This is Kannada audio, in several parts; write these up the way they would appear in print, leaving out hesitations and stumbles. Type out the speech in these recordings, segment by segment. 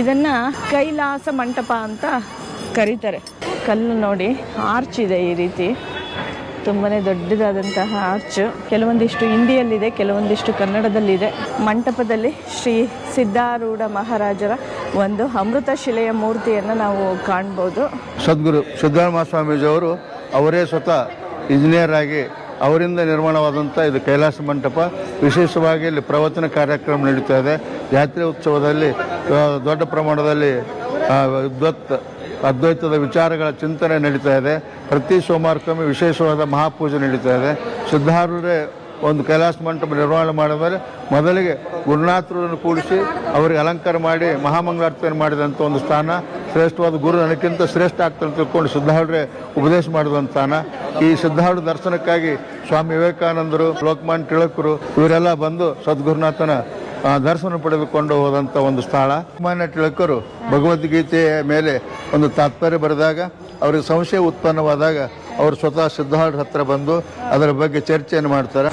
ಇದನ್ನು ಕೈಲಾಸ ಮಂಟಪ ಅಂತ ಕರೀತಾರೆ. ಕಲ್ಲು ನೋಡಿ, ಆರ್ಚ್ ಇದೆ ಈ ರೀತಿ, ತುಂಬಾ ದೊಡ್ಡದಾದಂತಹ ಆರ್ಚ್. ಕೆಲವೊಂದಿಷ್ಟು ಹಿಂದಿಯಲ್ಲಿದೆ, ಕೆಲವೊಂದಿಷ್ಟು ಕನ್ನಡದಲ್ಲಿದೆ. ಮಂಟಪದಲ್ಲಿ ಶ್ರೀ ಸಿದ್ಧಾರೂಢ ಮಹಾರಾಜರ ಒಂದು ಅಮೃತ ಶಿಲೆಯ ಮೂರ್ತಿಯನ್ನು ನಾವು ಕಾಣ್ಬೋದು. ಸದ್ಗುರು ಸಿದ್ಧಾರೂಢ ಸ್ವಾಮೀಜಿಯವರು ಅವರೇ ಸ್ವತಃ ಇಂಜಿನಿಯರ್ ಆಗಿ ಅವರಿಂದ ನಿರ್ಮಾಣವಾದಂಥ ಇದು ಕೈಲಾಸ ಮಂಟಪ. ವಿಶೇಷವಾಗಿ ಇಲ್ಲಿ ಪ್ರವಚನ ಕಾರ್ಯಕ್ರಮ ನಡೀತಾ ಇದೆ. ಜಾತ್ರೆ ಉತ್ಸವದಲ್ಲಿ ದೊಡ್ಡ ಪ್ರಮಾಣದಲ್ಲಿ ಅದ್ವೈತದ ವಿಚಾರಗಳ ಚಿಂತನೆ ನಡೀತಾ ಇದೆ. ಪ್ರತಿ ಸೋಮವಾರಕ್ಕೊಮ್ಮೆ ವಿಶೇಷವಾದ ಮಹಾಪೂಜೆ ನಡೀತಾ ಇದೆ. ಸಿದ್ಧಾರೂಢರೇ ಒಂದು ಕೈಲಾಸ ಮಂಟಪ ನಿರ್ಮಾಣ ಮಾಡಿದ ಮೇಲೆ ಮೊದಲಿಗೆ ಗುರುನಾಥರನ್ನು ಕೂಡಿಸಿ ಅವರಿಗೆ ಅಲಂಕಾರ ಮಾಡಿ ಮಹಾಮಂಗಳಾರತಿಯನ್ನು ಮಾಡಿದಂಥ ಒಂದು ಸ್ಥಾನ. ಶ್ರೇಷ್ಠವಾದ ಗುರು ನನಗಿಂತ ಶ್ರೇಷ್ಠ ಆಗ್ತಾರೆ ತಿಳ್ಕೊಂಡು ಸಿದ್ಧಾರೂಢರೇ ಉಪದೇಶ ಮಾಡಿದಂಥ ಸ್ಥಾನ. ಈ ಸಿದ್ಧಾರೂಢ ದರ್ಶನಕ್ಕಾಗಿ ಸ್ವಾಮಿ ವಿವೇಕಾನಂದರು, ಲೋಕಮಾನ್ಯ ತಿಲಕರು ಇವರೆಲ್ಲ ಬಂದು ಸದ್ಗುರುನಾಥನ ದರ್ಶನ ಪಡೆದುಕೊಂಡು ಹೋದಂಥ ಒಂದು ಸ್ಥಳ. ಲೋಕಮಾನ್ಯ ತಿಲಕರು ಭಗವದ್ಗೀತೆಯ ಮೇಲೆ ಒಂದು ತಾತ್ಪರ್ಯ ಬರೆದಾಗ ಅವರಿಗೆ ಸಂಶಯ ಉತ್ಪನ್ನವಾದಾಗ ಅವರು ಸ್ವತಃ ಸಿದ್ಧಾರೂಢರ ಹತ್ರ ಬಂದು ಅದರ ಬಗ್ಗೆ ಚರ್ಚೆಯನ್ನು ಮಾಡ್ತಾರೆ.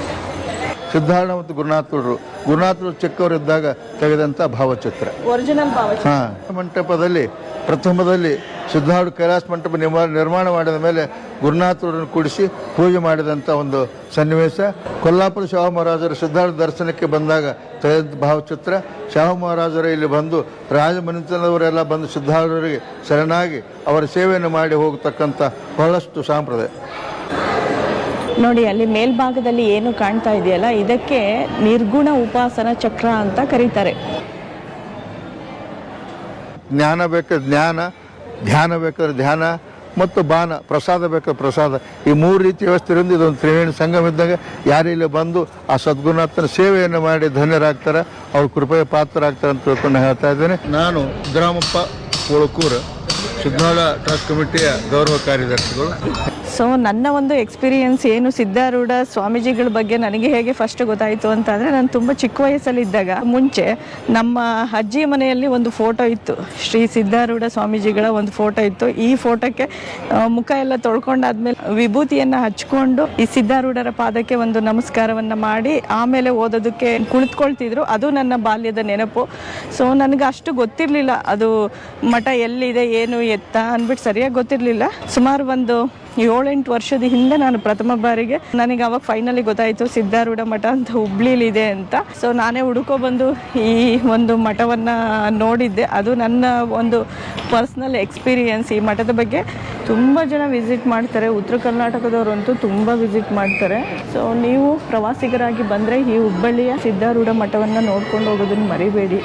ಸಿದ್ಧಾರೂಢ ಮತ್ತು ಗುರುನಾಥರು ಚಿಕ್ಕವರಿದ್ದಾಗ ತೆಗೆದಂಥ ಭಾವಚಿತ್ರ, ಒರಿಜಿನಲ್ ಭಾವಚಿತ್ರ. ಮಂಟಪದಲ್ಲಿ ಪ್ರಥಮದಲ್ಲಿ ಸಿದ್ಧಾರೂಢ ಕೈಲಾಸ ಮಂಟಪ ನಿರ್ಮಾಣ ಮಾಡಿದ ಮೇಲೆ ಗುರುನಾಥರನ್ನು ಕೂಡಿಸಿ ಪೂಜೆ ಮಾಡಿದಂಥ ಒಂದು ಸನ್ನಿವೇಶ. ಕೊಲ್ಲಾಪುರ ಶಾಹು ಮಹಾರಾಜರು ಸಿದ್ಧಾರೂಢ ದರ್ಶನಕ್ಕೆ ಬಂದಾಗ ತೆಗೆದಂಥ ಭಾವಚಿತ್ರ. ಶಾಹು ಮಹಾರಾಜರು ಇಲ್ಲಿ ಬಂದು ರಾಜಮನೆತನದವರೆಲ್ಲ ಬಂದು ಸಿದ್ಧಾರೂಢರಿಗೆ ಶರಣಾಗಿ ಅವರ ಸೇವೆಯನ್ನು ಮಾಡಿ ಹೋಗತಕ್ಕಂಥ ಬಹಳಷ್ಟು ಸಂಪ್ರದಾಯ. ನೋಡಿ, ಅಲ್ಲಿ ಮೇಲ್ಭಾಗದಲ್ಲಿ ಏನು ಕಾಣ್ತಾ ಇದೆಯಲ್ಲ, ಇದಕ್ಕೆ ನಿರ್ಗುಣ ಉಪಾಸನ ಚಕ್ರ ಅಂತ ಕರೀತಾರೆ. ಜ್ಞಾನ ಬೇಕಾದ್ರೆ ಜ್ಞಾನ, ಧ್ಯಾನ ಬೇಕಾದ್ರೆ ಧ್ಯಾನ ಮತ್ತು ಬಾನ, ಪ್ರಸಾದ ಬೇಕಾದ್ರೆ ಪ್ರಸಾದ, ಈ ಮೂರು ರೀತಿ ವ್ಯವಸ್ಥೆ ಇருந்து ಇದೊಂದು ತ್ರಿವೇಣಿ ಸಂಗಮ ಇದ್ದಾಗ ಯಾರು ಇಲ್ಲಿ ಬಂದು ಆ ಸದ್ಗುರುನಾಥನ ಸೇವೆಯನ್ನು ಮಾಡಿ ಧನ್ಯರಾಗ್ತಾರೆ, ಅವ್ರ ಕೃಪೆಯ ಪಾತ್ರರಾಗ್ತಾರೆ ಅಂತ ತಿಳ್ಕೊಂಡು ಹೇಳ್ತಾ ಇದ್ದೇನೆ. ನಾನು ಸಿದ್ದರಾಮಪ್ಪ ಉಳಕೂರು, ಸಿದ್ಧಾರೂಢ ಟ್ರಸ್ಟ್ ಕಮಿಟಿಯ ಗೌರವ ಕಾರ್ಯದರ್ಶಿಗಳು. ಸೊ ನನ್ನ ಒಂದು ಎಕ್ಸ್ಪೀರಿಯನ್ಸ್ ಏನು ಸಿದ್ಧಾರೂಢ ಸ್ವಾಮೀಜಿಗಳ ಬಗ್ಗೆ ನನಗೆ ಹೇಗೆ ಫಸ್ಟ್ ಗೊತ್ತಾಯಿತು ಅಂತಂದರೆ, ನಾನು ತುಂಬ ಚಿಕ್ಕ ವಯಸ್ಸಲ್ಲಿದ್ದಾಗ ಮುಂಚೆ ನಮ್ಮ ಅಜ್ಜಿ ಮನೆಯಲ್ಲಿ ಒಂದು ಫೋಟೋ ಇತ್ತು, ಶ್ರೀ ಸಿದ್ಧಾರೂಢ ಸ್ವಾಮೀಜಿಗಳ ಒಂದು ಫೋಟೋ ಇತ್ತು. ಈ ಫೋಟೋಕ್ಕೆ ಮುಖ ಎಲ್ಲ ತೊಳ್ಕೊಂಡಾದ್ಮೇಲೆ ವಿಭೂತಿಯನ್ನು ಹಚ್ಕೊಂಡು ಈ ಸಿದ್ಧಾರೂಢರ ಪಾದಕ್ಕೆ ಒಂದು ನಮಸ್ಕಾರವನ್ನು ಮಾಡಿ ಆಮೇಲೆ ಓದೋದಕ್ಕೆ ಕುಳಿತುಕೊಳ್ತಿದ್ರು. ಅದು ನನ್ನ ಬಾಲ್ಯದ ನೆನಪು. ಸೊ ನನಗೆ ಅಷ್ಟು ಗೊತ್ತಿರಲಿಲ್ಲ ಅದು ಮಠ ಎಲ್ಲಿದೆ ಏನು ಎತ್ತ ಅಂದ್ಬಿಟ್ಟು ಸರಿಯಾಗಿ ಗೊತ್ತಿರಲಿಲ್ಲ. ಸುಮಾರು ಒಂದು 7-8 ವರ್ಷದ ಹಿಂದೆ ನಾನು ಪ್ರಥಮ ಬಾರಿಗೆ ನನಗೆ ಅವಾಗ ಫೈನಲಿ ಗೊತ್ತಾಯಿತು ಸಿದ್ಧಾರೂಢ ಮಠ ಅಂತ ಹುಬ್ಳಿಲಿದೆ ಅಂತ. ಸೊ ನಾನೇ ಹುಡುಕೊಬಂದು ಈ ಒಂದು ಮಠವನ್ನು ನೋಡಿದ್ದೆ. ಅದು ನನ್ನ ಒಂದು ಪರ್ಸ್ನಲ್ ಎಕ್ಸ್ಪೀರಿಯನ್ಸ್. ಈ ಮಠದ ಬಗ್ಗೆ ತುಂಬ ಜನ ವಿಸಿಟ್ ಮಾಡ್ತಾರೆ, ಉತ್ತರ ಕರ್ನಾಟಕದವರಂತೂ ತುಂಬ ವಿಸಿಟ್ ಮಾಡ್ತಾರೆ. ಸೊ ನೀವು ಪ್ರವಾಸಿಗರಾಗಿ ಬಂದರೆ ಈ ಹುಬ್ಬಳ್ಳಿಯ ಸಿದ್ಧಾರೂಢ ಮಠವನ್ನು ನೋಡ್ಕೊಂಡು ಹೋಗೋದನ್ನು ಮರಿಬೇಡಿ.